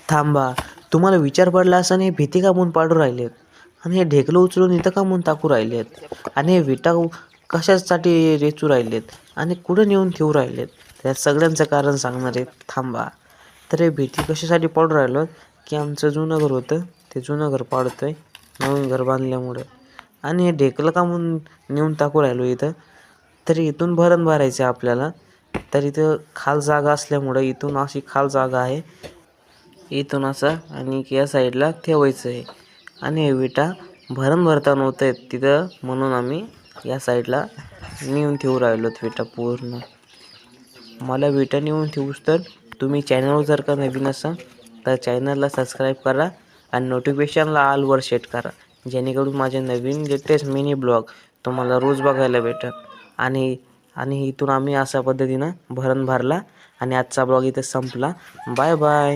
थांबा, तुम्हाला विचार पडला असं हे भीती का म्हणून पाडू राहिलेत आणि हे ढेकलं उचलून इथं का म्हणून टाकू राहिलेत आणि हे विटा कशासाठी रेचू राहिलेत आणि कुठं नेऊन ठेवू राहिलेत. त्या सगळ्यांचं कारण सांगणार आहे. थांबा. तर हे भीती कशासाठी पाडू राहिलो की आमचं जुनं घर होतं ते जुनं घर पाडतोय नवीन घर बांधल्यामुळे आणि हे ढेकलं का म्हणून नेऊन टाकू राहिलो इथं. तर इथून भरण भरायचं आहे आपल्याला. तर इथं खाल जागा असल्यामुळं इथून अशी खाल जागा आहे, इथून असं आणि या साईडला ठेवायचं आहे आणि हे विटा भरण भरता नव्हतं तिथं म्हणून आम्ही या साईडला नेऊन ठेवू राहिलो विटा पूर्ण. मला विटा नेऊन ठेवूस तर तुम्ही चॅनलवर जर का नवीन असाल तर चॅनलला सबस्क्राईब करा आणि नोटिफिकेशनला ऑलवर सेट करा, जेणेकरून माझे नवीन लेटेस्ट मिनी ब्लॉग तुम्हाला रोज बघायला भेटतात. आणि आणि इथून आम्ही अशा पद्धतीनं भरण भरला आणि आजचा ब्लॉग इथे संपला. Bye bye.